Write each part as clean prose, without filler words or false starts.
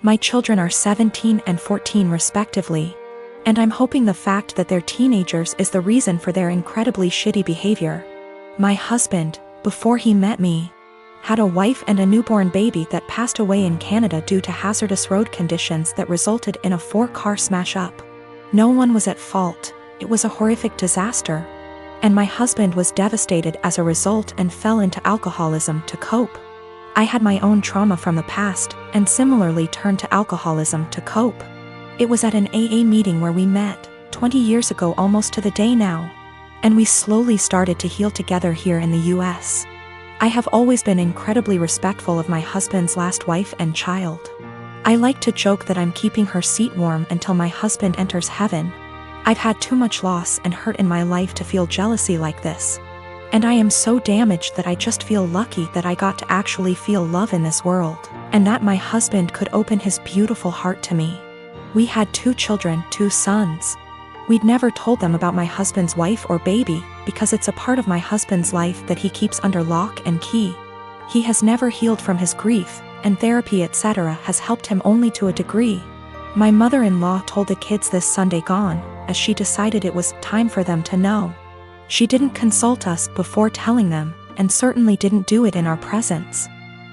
My children are 17 and 14 respectively. And I'm hoping the fact that they're teenagers is the reason for their incredibly shitty behavior. My husband, before he met me, had a wife and a newborn baby that passed away in Canada due to hazardous road conditions that resulted in a 4-car smash-up. No one was at fault, it was a horrific disaster. And my husband was devastated as a result and fell into alcoholism to cope. I had my own trauma from the past, and similarly turned to alcoholism to cope. It was at an AA meeting where we met, 20 years ago almost to the day now. And we slowly started to heal together here in the US. I have always been incredibly respectful of my husband's last wife and child. I like to joke that I'm keeping her seat warm until my husband enters heaven. I've had too much loss and hurt in my life to feel jealousy like this. And I am so damaged that I just feel lucky that I got to actually feel love in this world, and that my husband could open his beautiful heart to me. We had 2 children, 2 sons. We'd never told them about my husband's wife or baby, because it's a part of my husband's life that he keeps under lock and key. He has never healed from his grief, and therapy etc. has helped him only to a degree. My mother-in-law told the kids this Sunday gone, as she decided it was time for them to know. She didn't consult us before telling them, and certainly didn't do it in our presence.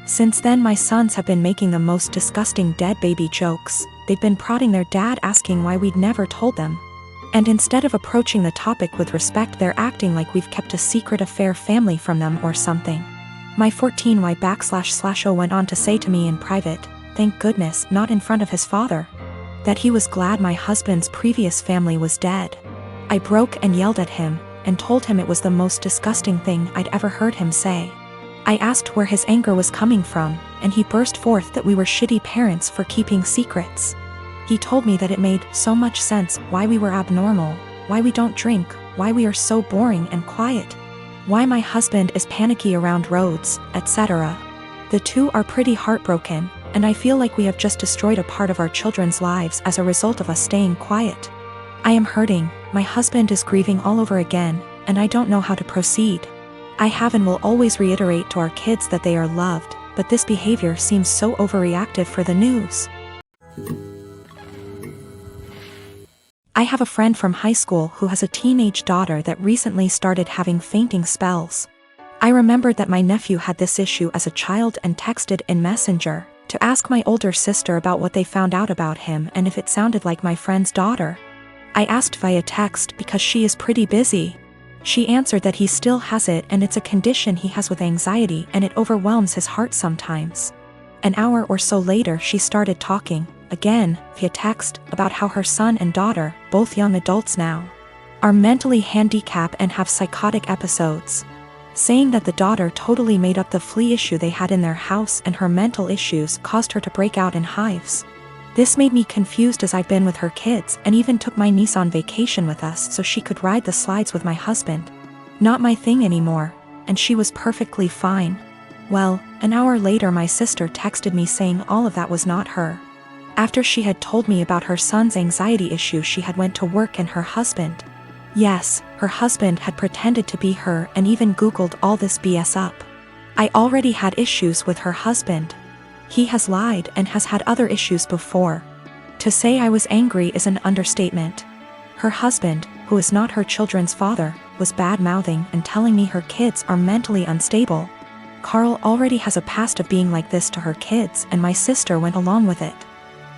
Since then my sons have been making the most disgusting dead baby jokes. They've been prodding their dad asking why we'd never told them. And instead of approaching the topic with respect, they're acting like we've kept a secret affair family from them or something. My 14Y//0 went on to say to me in private, thank goodness, not in front of his father, that he was glad my husband's previous family was dead. I broke and yelled at him, and told him it was the most disgusting thing I'd ever heard him say. I asked where his anger was coming from, and he burst forth that we were shitty parents for keeping secrets. He told me that it made so much sense why we were abnormal, why we don't drink, why we are so boring and quiet, why my husband is panicky around roads, etc. The 2 are pretty heartbroken, and I feel like we have just destroyed a part of our children's lives as a result of us staying quiet. I am hurting, my husband is grieving all over again, and I don't know how to proceed. I have and will always reiterate to our kids that they are loved, but this behavior seems so overreactive for the news. I have a friend from high school who has a teenage daughter that recently started having fainting spells. I remembered that my nephew had this issue as a child and texted in Messenger to ask my older sister about what they found out about him and if it sounded like my friend's daughter. I asked via text because she is pretty busy. She answered that he still has it and it's a condition he has with anxiety and it overwhelms his heart sometimes. An hour or so later she started talking, again, via text, about how her son and daughter, both young adults now, are mentally handicapped and have psychotic episodes. Saying that the daughter totally made up the flea issue they had in their house and her mental issues caused her to break out in hives. This made me confused as I've been with her kids and even took my niece on vacation with us so she could ride the slides with my husband. Not my thing anymore, and she was perfectly fine. Well, an hour later my sister texted me saying all of that was not her. After she had told me about her son's anxiety issue, she had went to work and her husband. Yes, her husband had pretended to be her and even Googled all this BS up. I already had issues with her husband. He has lied and has had other issues before. To say I was angry is an understatement. Her husband, who is not her children's father, was bad-mouthing and telling me her kids are mentally unstable. Carl already has a past of being like this to her kids and my sister went along with it.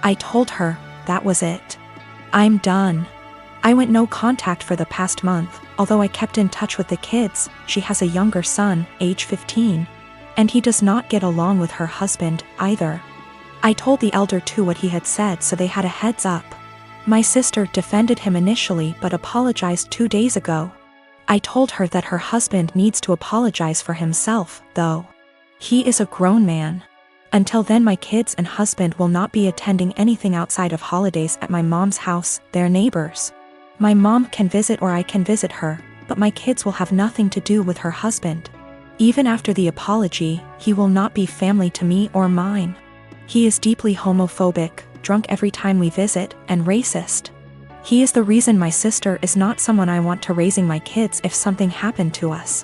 I told her, that was it. I'm done. I went no contact for the past month, although I kept in touch with the kids. She has a younger son, age 15. And he does not get along with her husband, either. I told the elder too what he had said so they had a heads up. My sister defended him initially but apologized 2 days ago. I told her that her husband needs to apologize for himself, though. He is a grown man. Until then my kids and husband will not be attending anything outside of holidays at my mom's house, their neighbors. My mom can visit or I can visit her, but my kids will have nothing to do with her husband. Even after the apology, he will not be family to me or mine. He is deeply homophobic, drunk every time we visit, and racist. He is the reason my sister is not someone I want to raising my kids if something happened to us.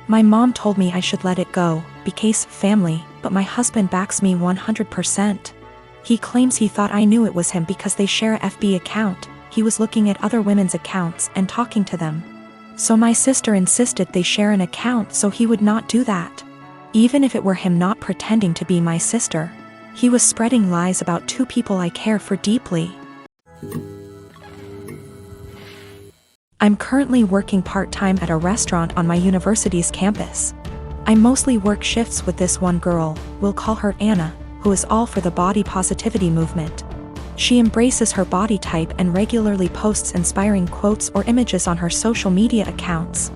My mom told me I should let it go, because family, but my husband backs me 100%. He claims he thought I knew it was him because they share a FB account. He was looking at other women's accounts and talking to them. So my sister insisted they share an account so he would not do that. Even if it were him not pretending to be my sister. He was spreading lies about two people I care for deeply. I'm currently working part-time at a restaurant on my university's campus. I mostly work shifts with this one girl, we'll call her Anna, who is all for the body positivity movement. She embraces her body type and regularly posts inspiring quotes or images on her social media accounts.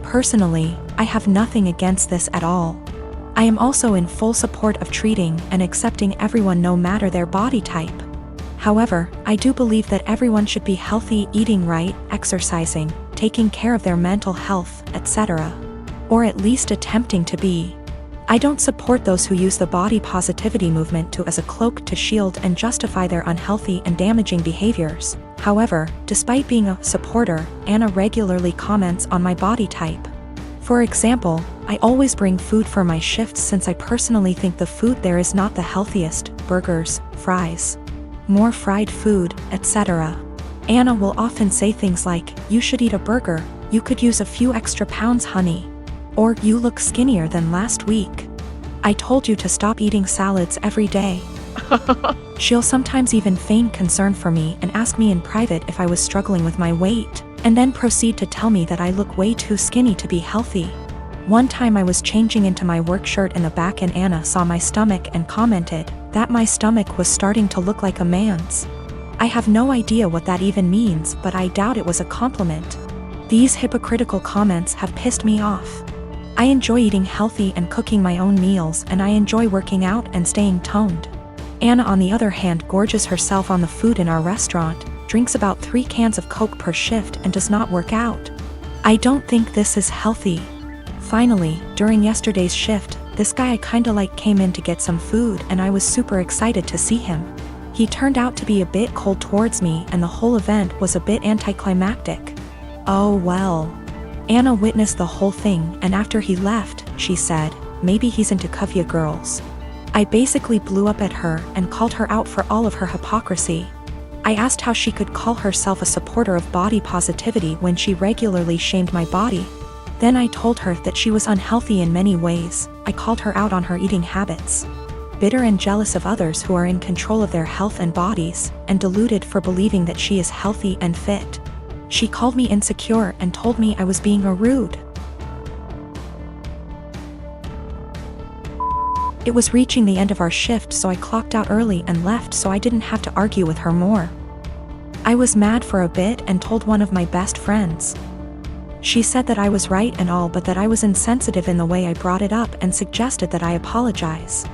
Personally, I have nothing against this at all. I am also in full support of treating and accepting everyone no matter their body type. However, I do believe that everyone should be healthy, eating right, exercising, taking care of their mental health, etc. Or at least attempting to be. I don't support those who use the body positivity movement as a cloak to shield and justify their unhealthy and damaging behaviors. However, despite being a supporter, Anna regularly comments on my body type. For example, I always bring food for my shifts since I personally think the food there is not the healthiest: burgers, fries, more fried food, etc. Anna will often say things like, "You should eat a burger, you could use a few extra pounds, honey." Or, "You look skinnier than last week. I told you to stop eating salads every day." She'll sometimes even feign concern for me and ask me in private if I was struggling with my weight, and then proceed to tell me that I look way too skinny to be healthy. One time I was changing into my work shirt in the back and Anna saw my stomach and commented that my stomach was starting to look like a man's. I have no idea what that even means, but I doubt it was a compliment. These hypocritical comments have pissed me off. I enjoy eating healthy and cooking my own meals, and I enjoy working out and staying toned. Anna, on the other hand, gorges herself on the food in our restaurant, drinks about 3 cans of Coke per shift, and does not work out. I don't think this is healthy. Finally, during yesterday's shift, this guy I kinda like came in to get some food, and I was super excited to see him. He turned out to be a bit cold towards me, and the whole event was a bit anticlimactic. Oh well. Anna witnessed the whole thing, and after he left, she said, "Maybe he's into Kuvya girls." I basically blew up at her and called her out for all of her hypocrisy. I asked how she could call herself a supporter of body positivity when she regularly shamed my body. Then I told her that she was unhealthy in many ways. I called her out on her eating habits. Bitter and jealous of others who are in control of their health and bodies, and deluded for believing that she is healthy and fit. She called me insecure and told me I was being rude. It was reaching the end of our shift, so I clocked out early and left so I didn't have to argue with her more. I was mad for a bit and told one of my best friends. She said that I was right and all, but that I was insensitive in the way I brought it up and suggested that I apologize.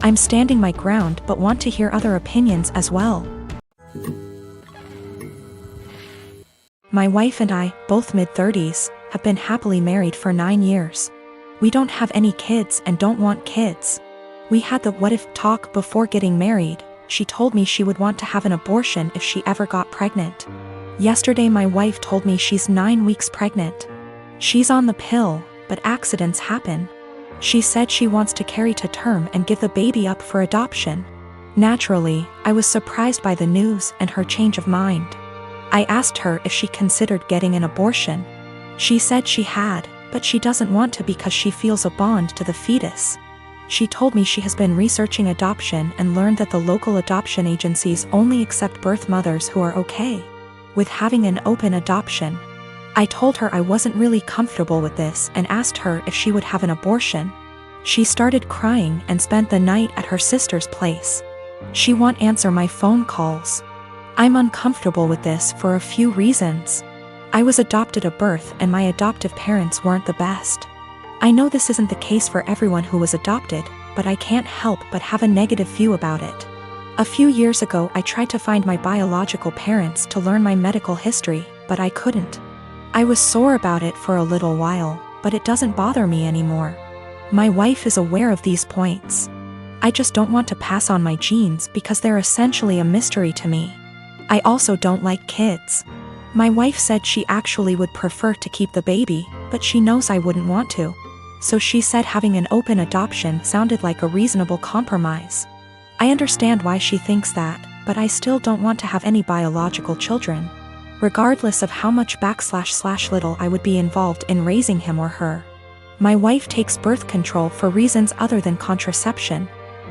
I'm standing my ground but want to hear other opinions as well. My wife and I, both mid-30s, have been happily married for 9 years. We don't have any kids and don't want kids. We had the what if talk before getting married. She told me she would want to have an abortion if she ever got pregnant. Yesterday my wife told me she's 9 weeks pregnant. She's on the pill, but accidents happen. She said she wants to carry to term and give the baby up for adoption. Naturally, I was surprised by the news and her change of mind. I asked her if she considered getting an abortion. She said she had, but she doesn't want to because she feels a bond to the fetus. She told me she has been researching adoption and learned that the local adoption agencies only accept birth mothers who are okay with having an open adoption. I told her I wasn't really comfortable with this and asked her if she would have an abortion. She started crying and spent the night at her sister's place. She won't answer my phone calls. I'm uncomfortable with this for a few reasons. I was adopted at birth and my adoptive parents weren't the best. I know this isn't the case for everyone who was adopted, but I can't help but have a negative view about it. A few years ago I tried to find my biological parents to learn my medical history, but I couldn't. I was sore about it for a little while, but it doesn't bother me anymore. My wife is aware of these points. I just don't want to pass on my genes because they're essentially a mystery to me. I also don't like kids. My wife said she actually would prefer to keep the baby, but she knows I wouldn't want to. So she said having an open adoption sounded like a reasonable compromise. I understand why she thinks that, but I still don't want to have any biological children. Regardless of how much / little I would be involved in raising him or her. My wife takes birth control for reasons other than contraception.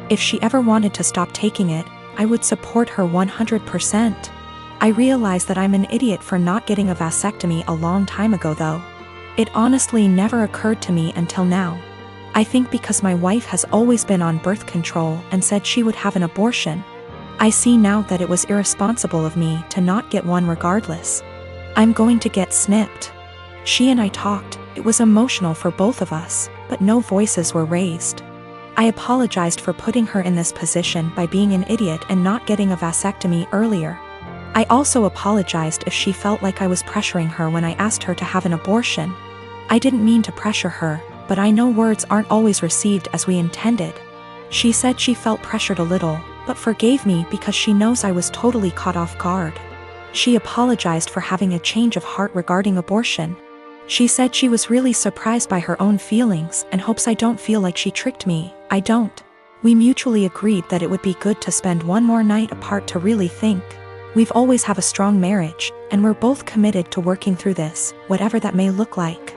If she ever wanted to stop taking it, I would support her 100%. I realize that I'm an idiot for not getting a vasectomy a long time ago though. It honestly never occurred to me until now. I think because my wife has always been on birth control and said she would have an abortion. I see now that it was irresponsible of me to not get one regardless. I'm going to get snipped. She and I talked, it was emotional for both of us, but no voices were raised. I apologized for putting her in this position by being an idiot and not getting a vasectomy earlier. I also apologized if she felt like I was pressuring her when I asked her to have an abortion. I didn't mean to pressure her, but I know words aren't always received as we intended. She said she felt pressured a little, but forgave me because she knows I was totally caught off guard. She apologized for having a change of heart regarding abortion. She said she was really surprised by her own feelings and hopes I don't feel like she tricked me. I don't. We mutually agreed that it would be good to spend one more night apart to really think. We've always have a strong marriage, and we're both committed to working through this, whatever that may look like.